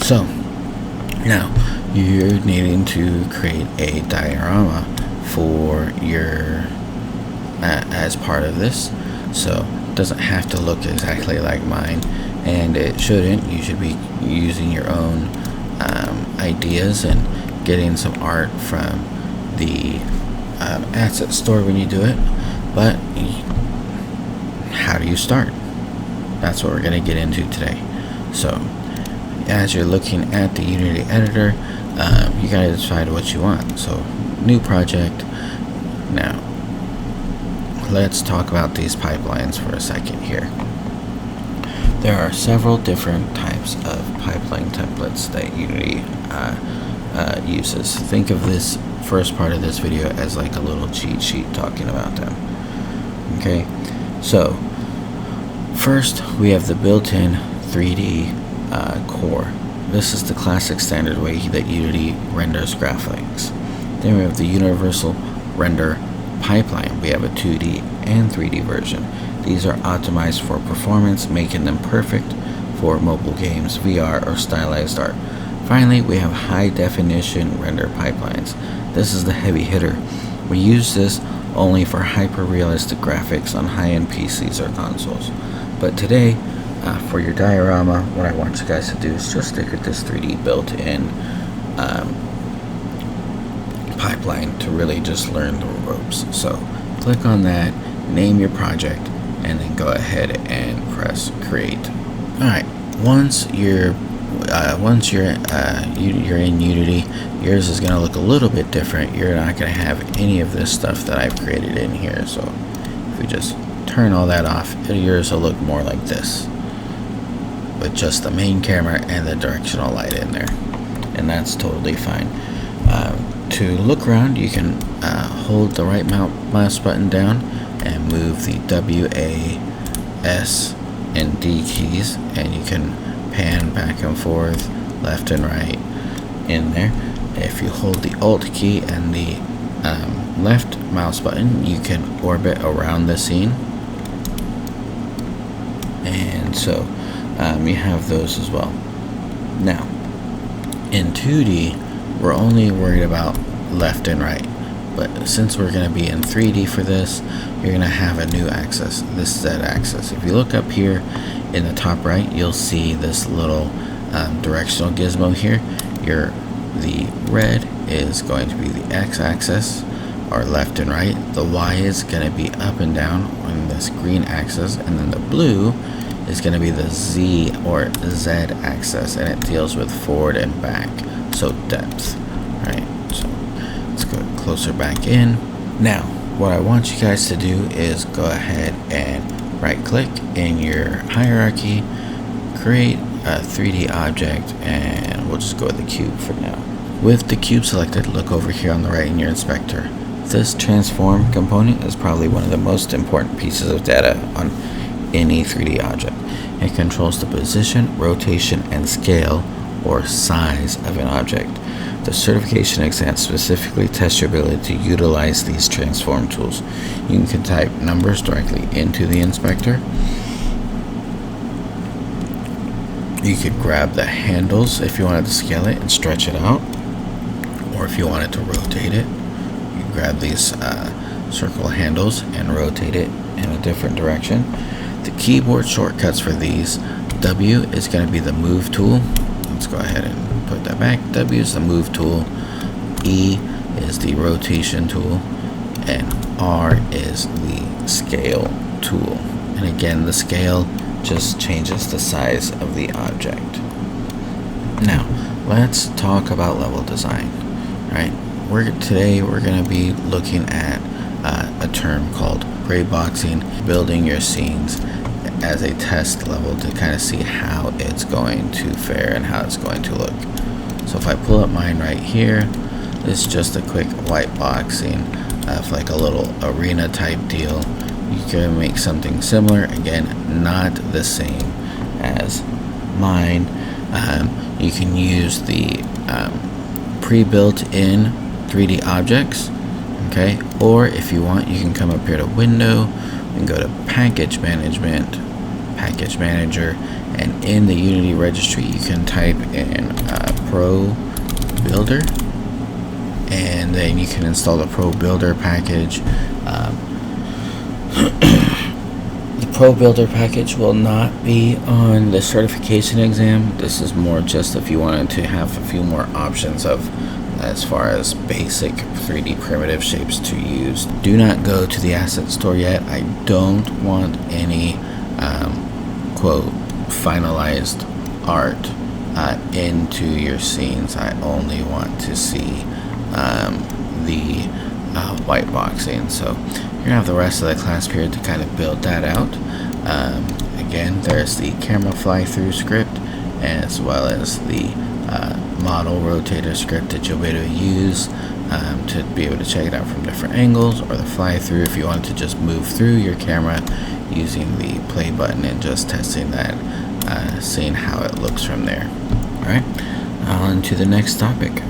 So now you're needing to create a diorama for your as part of this. So it doesn't have to look exactly like mine, and it shouldn't. You should be using your own ideas and getting some art from the asset store when you do it. But how do you start? That's what we're going to get into today. So as you're looking at the Unity editor, you got to decide what you want. So new project. Now let's talk about these pipelines for a second here. There are several different types of pipeline templates that Unity uses. Think of this first part of this video as like a little cheat sheet talking about them. Okay, so first we have the built-in 3D core. This is the classic standard way that Unity renders graphics. Then we have the universal render pipeline. We have a 2D and 3D version. These are optimized for performance, making them perfect for mobile games, VR, or stylized art. Finally, we have high definition render pipelines. This is the heavy hitter. We use this only for hyper realistic graphics on high-end PCs or consoles. But today, for your diorama, what I want you guys to do is just stick with this 3D built-in pipeline to really just learn the ropes. So click on that, name your project, and then go ahead and press create. Alright, once you're in Unity, yours is going to look a little bit different. You're not going to have any of this stuff that I've created in here. So if we just turn all that off, yours will look more like this, with just the main camera and the directional light in there, and that's totally fine. To look around, you can hold the right mouse button down and move the W, A, S, and D keys, and you can pan back and forth, left and right in there. If you hold the Alt key and the left mouse button, you can orbit around the scene, and so you have those as well. Now in 2D, we're only worried about left and right, but since we're going to be in 3D for this, you're going to have a new axis, this Z axis. If you look up here in the top right, you'll see this little directional gizmo here. The red is going to be the X axis, or left and right. The Y is going to be up and down on this green axis, and then the blue is going to be the Z or Z axis, and it deals with forward and back, so depth. Right, so let's go closer back in. Now what I want you guys to do is go ahead and right click in your hierarchy, create a 3D object, and we'll just go with the cube for now. With the cube selected, look over here on the right in your inspector. This transform component is probably one of the most important pieces of data on any 3D object. It controls the position, rotation, and scale or size of an object. The certification exam specifically tests your ability to utilize these transform tools. You can type numbers directly into the inspector. You could grab the handles if you wanted to scale it and stretch it out, or if you wanted to rotate it, you grab these circle handles and rotate it in a different direction. The keyboard shortcuts for these, W is going to be the move tool. Let's go ahead and put that back. W is the move tool, E is the rotation tool, and R is the scale tool. And again, the scale just changes the size of the object. Now let's talk about level design. Right, today we're going to be looking at a term called greyboxing, building your scenes as a test level to kind of see how it's going to fare and how it's going to look. So if I pull up mine right here, this is just a quick white boxing of like a little arena type deal. You can make something similar, again not the same as mine. You can use the pre-built in 3D objects, okay, or if you want, you can come up here to window and go to package management, package manager, and in the Unity registry you can type in Pro Builder, and then you can install the Pro Builder package. The Pro Builder package will not be on the certification exam. This is more just if you wanted to have a few more options of as far as basic 3D primitive shapes to use. Do not go to the asset store yet. I don't want any quote finalized art into your scenes. I only want to see the white boxing. So you're gonna have the rest of the class period to kind of build that out. Again, there's the camera fly through script, as well as the model rotator script that you'll be able to use to be able to check it out from different angles, or the fly through if you want to just move through your camera using the play button and just testing that, seeing how it looks from there. Alright, on to the next topic.